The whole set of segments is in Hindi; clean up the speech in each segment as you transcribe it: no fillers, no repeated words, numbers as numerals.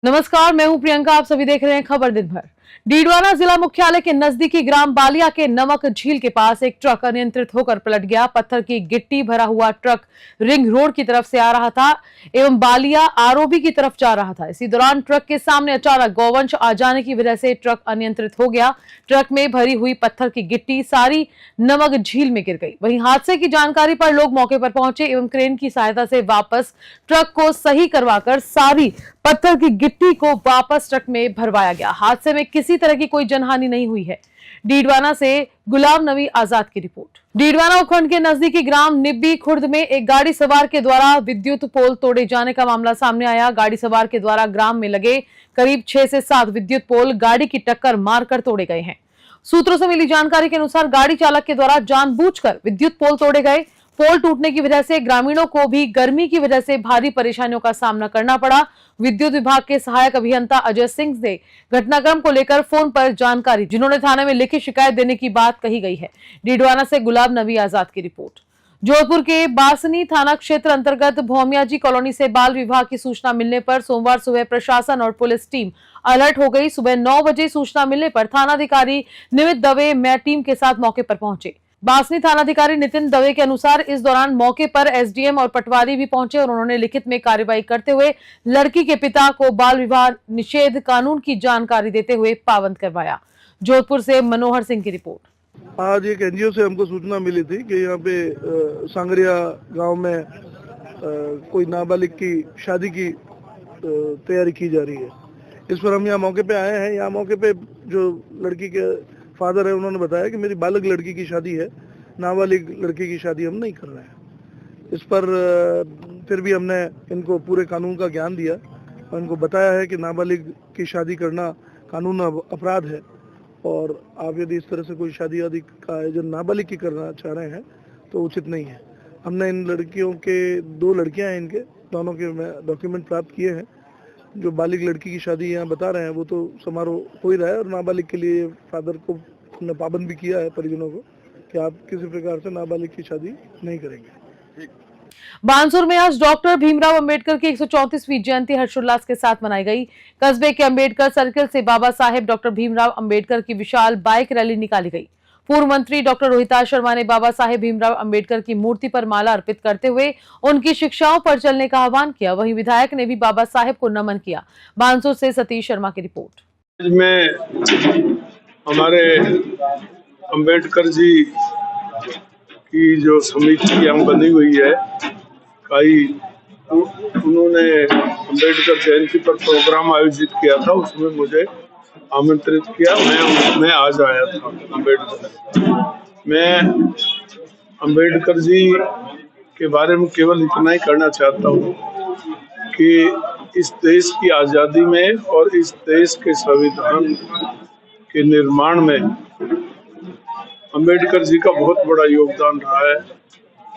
नमस्कार, मैं हूं प्रियंका। आप सभी देख रहे हैं खबर दिन भर। डीडवाना जिला मुख्यालय के नजदीकी ग्राम बालिया के नमक झील के पास एक ट्रक अनियंत्रित होकर पलट गया। पत्थर की गिट्टी भरा हुआ ट्रक रिंग रोड की तरफ से आ रहा था एवं बालिया आरओबी की तरफ जा रहा था। इसी दौरान ट्रक के सामने अचानक गौवंश आ जाने की वजह से ट्रक अनियंत्रित हो गया। ट्रक में भरी हुई पत्थर की गिट्टी सारी नमक झील में गिर गई। वहीं हादसे की जानकारी पर लोग मौके पर पहुंचे एवं क्रेन की सहायता से वापस ट्रक को सही करवाकर सारी पत्थर की गिट्टी को वापस ट्रक में भरवाया गया। हादसे में किसी तरह की कोई जनहानि नहीं हुई है। डीडवाना से गुलाम नबी आजाद की रिपोर्ट। डीडवाना उपखंड के नजदीकी ग्राम निब्बी खुर्द में एक गाड़ी सवार के द्वारा विद्युत पोल तोड़े जाने का मामला सामने आया। गाड़ी सवार के द्वारा ग्राम में लगे करीब 6 से 7 विद्युत पोल गाड़ी की टक्कर मारकर तोड़े गए हैं। सूत्रों से मिली जानकारी के अनुसार गाड़ी चालक के द्वारा जानबूझकर विद्युत पोल तोड़े गए। पोल टूटने की वजह से ग्रामीणों को भी गर्मी की वजह से भारी परेशानियों का सामना करना पड़ा। विद्युत विभाग के सहायक अभियंता अजय सिंह ने घटनाक्रम को लेकर फोन पर जानकारी, जिन्होंने थाने में लिखित शिकायत देने की बात कही गई है। डीडवाना से गुलाब नबी आजाद की रिपोर्ट। जोधपुर के बासनी थाना क्षेत्र अंतर्गत भौमियाजी कॉलोनी से बाल विवाह की सूचना मिलने पर सोमवार सुबह प्रशासन और पुलिस टीम अलर्ट हो गई। सुबह 9 बजे सूचना मिलने पर थानाधिकारी निमित दवे मैं टीम के साथ मौके पर पहुंचे। बासनी थानाधिकारी नितिन दवे के अनुसार इस दौरान मौके पर एसडीएम और पटवारी भी पहुंचे और उन्होंने लिखित में कार्रवाई करते हुए लड़की के पिता को बाल विवाह निषेध कानून की जानकारी देते हुए पाबंद करवाया। जोधपुर से मनोहर सिंह की रिपोर्ट। आज एक एनजीओ से हमको सूचना मिली थी कि यहाँ पे सांगरिया गांव में कोई नाबालिग की शादी की तैयारी की जा रही है। इस पर हम यहाँ मौके पे आए हैं। यहाँ मौके पे जो लड़की के फादर है उन्होंने बताया कि मेरी बालक लड़की की शादी है, नाबालिग लड़की की शादी हम नहीं कर रहे हैं। इस पर फिर भी हमने इनको पूरे कानून का ज्ञान दिया और इनको बताया है कि नाबालिग की शादी करना कानून अपराध है और आप यदि इस तरह से कोई शादी आदि का आयोजन नाबालिग की करना चाह रहे हैं तो उचित नहीं है। हमने इन लड़कियों के 2 लड़कियां हैं, इनके दोनों के डॉक्यूमेंट प्राप्त किए हैं। जो बालिग लड़की की शादी यहाँ बता रहे हैं वो तो समारोह हो ही रहा है और नाबालिग के लिए फादर को हमने पाबंद भी किया है परिजनों को कि आप किसी प्रकार से नाबालिग की शादी नहीं करेंगे। बानसूर में आज डॉक्टर भीमराव अंबेडकर की 134वीं जयंती हर्षोल्लास के साथ मनाई गई। कस्बे के अंबेडकर सर्किल से बाबा साहेब डॉक्टर भीमराव अंबेडकर की विशाल बाइक रैली निकाली गई। पूर्व मंत्री डॉक्टर रोहिताज शर्मा ने बाबा साहेब भीमराव अंबेडकर की मूर्ति पर माला अर्पित करते हुए उनकी शिक्षाओं पर चलने का आह्वान किया। वहीं विधायक ने भी बाबा साहेब को नमन किया। बानसूर से सतीश शर्मा की रिपोर्ट। में हमारे अंबेडकर जी की जो समिति यहाँ बनी हुई है, उन्होंने अंबेडकर जयंती पर प्रोग्राम आयोजित किया था, उसमें मुझे आमंत्रित किया। मैं आज आया था अंबेडकर। मैं अंबेडकर जी के बारे में केवल इतना ही कहना चाहता हूँ कि इस देश की आज़ादी में और इस देश के संविधान के निर्माण में अंबेडकर जी का बहुत बड़ा योगदान रहा है।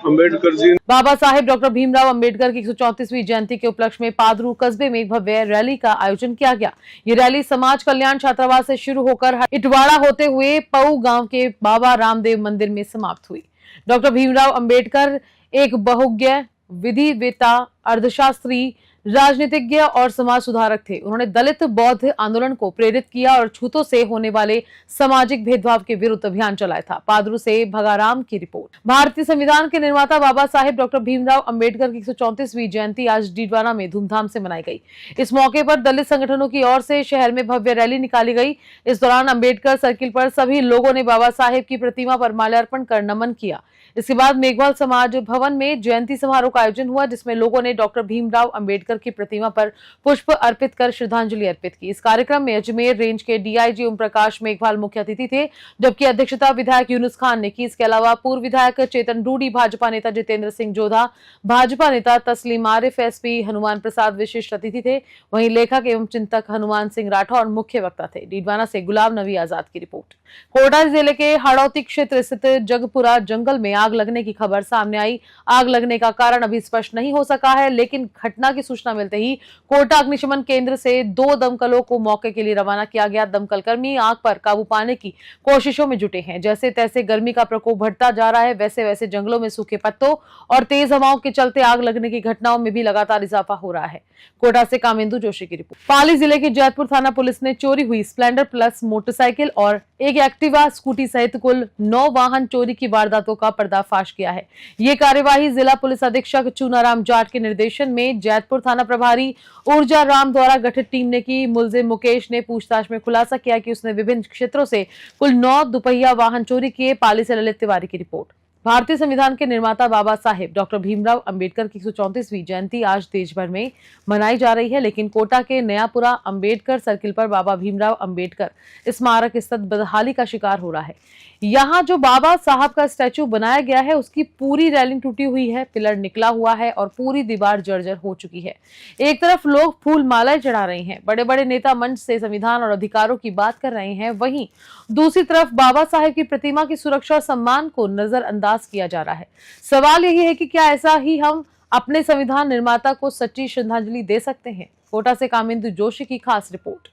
अंबेडकर जी बाबा साहेब डॉक्टर भीमराव अंबेडकर की 134वीं जयंती के उपलक्ष्य में पादरू कस्बे में एक भव्य रैली का आयोजन किया गया। ये रैली समाज कल्याण छात्रावास से शुरू होकर इटवाड़ा होते हुए पऊ गांव के बाबा रामदेव मंदिर में समाप्त हुई। डॉक्टर भीमराव अंबेडकर एक बहुज्ञ, विधिवेता, अर्थशास्त्री, राजनीतिज्ञ और समाज सुधारक थे। उन्होंने दलित बौद्ध आंदोलन को प्रेरित किया और छूतों से होने वाले सामाजिक भेदभाव के विरुद्ध अभियान चलाया था। पादरू से भगाराम की रिपोर्ट। भारतीय संविधान के निर्माता बाबा साहेब डॉक्टर भीमराव अंबेडकर की 134वीं जयंती आज डीडवाना में धूमधाम से मनाई गई। इस मौके पर दलित संगठनों की ओर से शहर में भव्य रैली निकाली गई। इस दौरान अंबेडकर सर्किल पर सभी लोगों ने बाबा साहेब की प्रतिमा पर माल्यार्पण कर नमन किया। इसके बाद मेघवाल समाज भवन में जयंती समारोह का आयोजन हुआ, जिसमें लोगों ने डॉक्टर भीमराव अंबेडकर की प्रतिमा पर पुष्प अर्पित कर श्रद्धांजलि अर्पित की। इस कार्यक्रम में अजमेर रेंज के डीआईजी ओम प्रकाश मेघवाल मुख्य अतिथि थे, जबकि अध्यक्षता विधायक यूनुस खान ने की। इसके अलावा पूर्व विधायक चेतन डूडी, भाजपा नेता जितेंद्र सिंह जोधा, भाजपा नेता तस्लीम आरिफ, एसपी हनुमान प्रसाद विशिष्ट अतिथि थे। वहीं लेखक एवं चिंतक हनुमान सिंह राठौर मुख्य वक्ता थे। डीडवाना से गुलाब नबी आजाद की रिपोर्ट। कोटा जिले के हाड़ौती क्षेत्र स्थित जगपुरा जंगल में आग लगने की खबर सामने आई। आग लगने का कारण अभी स्पष्ट नहीं हो सका है, लेकिन घटना की सूचना मिलते ही कोटा अग्निशमन केंद्र से 2 दमकलों को मौके के लिए रवाना किया गया। दमकल कर्मी आग पर काबू पाने की कोशिशों में जुटे हैं। जैसे तैसे गर्मी का प्रकोप बढ़ता जा रहा है, वैसे वैसे जंगलों में सूखे पत्तों और तेज हवाओं के चलते आग लगने की घटनाओं में भी लगातार इजाफा हो रहा है। कोटा से कामेंदु जोशी की रिपोर्ट। पाली जिले के जैतपुर थाना पुलिस ने चोरी हुई स्प्लेंडर प्लस मोटरसाइकिल और एक एक्टिवा स्कूटी सहित कुल 9 वाहन चोरी की वारदातों का पर्दाफाश किया है। ये कार्यवाही जिला पुलिस अधीक्षक चूनाराम जाट के निर्देशन में जैतपुर थाना प्रभारी ऊर्जा राम द्वारा गठित टीम ने की। मुलजिम मुकेश ने पूछताछ में खुलासा किया कि उसने विभिन्न क्षेत्रों से कुल 9 दुपहिया वाहन चोरी किए। पाली से ललित तिवारी की रिपोर्ट। भारतीय संविधान के निर्माता बाबा साहेब डॉक्टर भीमराव अंबेडकर की 134वीं जयंती आज देश भर में मनाई जा रही है, लेकिन कोटा के नयापुरा अंबेडकर सर्किल पर बाबा भीमराव अंबेडकर स्मारक स्थित बदहाली का शिकार हो रहा है। यहाँ जो बाबा साहब का स्टैचू बनाया गया है, उसकी पूरी रेलिंग टूटी हुई है, पिलर निकला हुआ है और पूरी दीवार जर्जर हो चुकी है। एक तरफ लोग फूल मालाएं चढ़ा रहे हैं, बड़े बड़े नेता मंच से संविधान और अधिकारों की बात कर रहे हैं, वहीं दूसरी तरफ बाबा साहेब की प्रतिमा की सुरक्षा और सम्मान को नजरअंदाज किया जा रहा है। सवाल यही है कि क्या ऐसा ही हम अपने संविधान निर्माता को सच्ची श्रद्धांजलि दे सकते हैं? कोटा से कामेंदु जोशी की खास रिपोर्ट।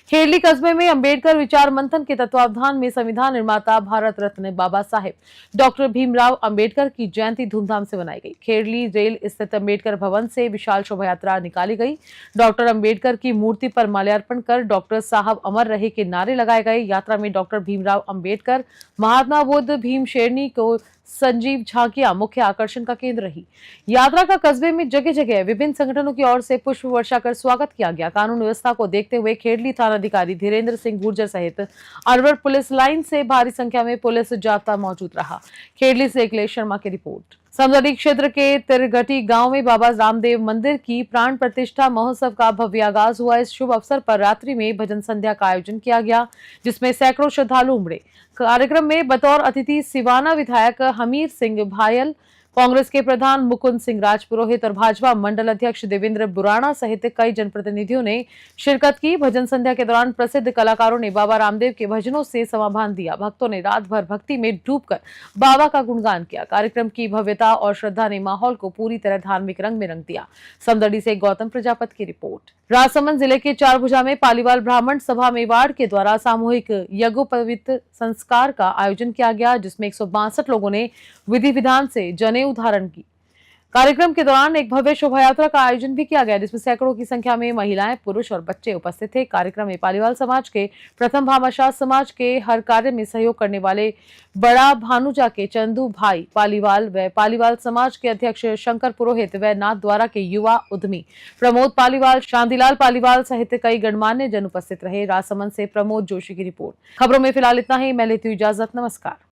खेरली कस्बे में अंबेडकर विचार मंथन के तत्वावधान में संविधान निर्माता भारत रत्न बाबा साहेब डॉक्टर भीमराव अंबेडकर की जयंती धूमधाम से मनाई गई। खेरली रेल स्थित अंबेडकर भवन से विशाल शोभा यात्रा निकाली गई। डॉक्टर अंबेडकर की मूर्ति पर माल्यार्पण कर डॉक्टर साहब अमर रहे के नारे लगाए गए। यात्रा में डॉक्टर भीमराव अंबेडकर, महात्मा बुद्ध, भीम शेरनी को संजीव झांकियां मुख्य आकर्षण का केंद्र रही। यात्रा का कस्बे में जगह जगह विभिन्न संगठनों की ओर से पुष्प वर्षा कर स्वागत किया गया। कानून व्यवस्था को देखते हुए खेरली थानाधिकारी धीरेन्द्र सिंह गुर्जर सहित अरवर पुलिस लाइन से भारी संख्या में पुलिस जाब्ता मौजूद रहा। खेरली से अखिलेश शर्मा की रिपोर्ट। समदड़ी क्षेत्र के तिरगटी गांव में बाबा रामदेव मंदिर की प्राण प्रतिष्ठा महोत्सव का भव्य आगाज हुआ। इस शुभ अवसर पर रात्रि में भजन संध्या का आयोजन किया गया, जिसमें सैकड़ों श्रद्धालु उमड़े। कार्यक्रम में बतौर अतिथि सिवाना विधायक हमीर सिंह भायल, कांग्रेस के प्रधान मुकुंद सिंह राजपुरोहित और भाजपा मंडल अध्यक्ष देवेंद्र बुराना सहित कई जनप्रतिनिधियों ने शिरकत की। भजन संध्या के दौरान प्रसिद्ध कलाकारों ने बाबा रामदेव के भजनों से समाभान दिया। भक्तों ने रात भर भक्ति में डूबकर बाबा का गुणगान किया। कार्यक्रम की भव्यता और श्रद्धा ने माहौल को पूरी तरह धार्मिक रंग में रंग दिया। समदड़ी से गौतम प्रजापति की रिपोर्ट। राजसमंद जिले के चारभुजा में पालीवाल ब्राह्मण सभा मेवाड़ के द्वारा सामूहिक यज्ञोपवीत संस्कार का आयोजन किया गया, जिसमें 162 लोगों ने विधि विधान से जनेऊ धारण की। कार्यक्रम के दौरान एक भव्य शोभा यात्रा का आयोजन भी किया गया, जिसमें सैकड़ों की संख्या में महिलाएं, पुरुष और बच्चे उपस्थित थे। कार्यक्रम में पालीवाल समाज के प्रथम भामाशाह समाज के हर कार्य में सहयोग करने वाले बड़ा भानुजा के चंदू भाई पालीवाल व पालीवाल समाज के अध्यक्ष शंकर पुरोहित व नाथ द्वारा के युवा उद्यमी प्रमोद पालीवाल, शांतिलाल पालीवाल सहित कई गणमान्य जन उपस्थित रहे। राजसमंद से प्रमोद जोशी की रिपोर्ट। खबरों में फिलहाल इतना ही। मैं लेती हूँ इजाजत। नमस्कार।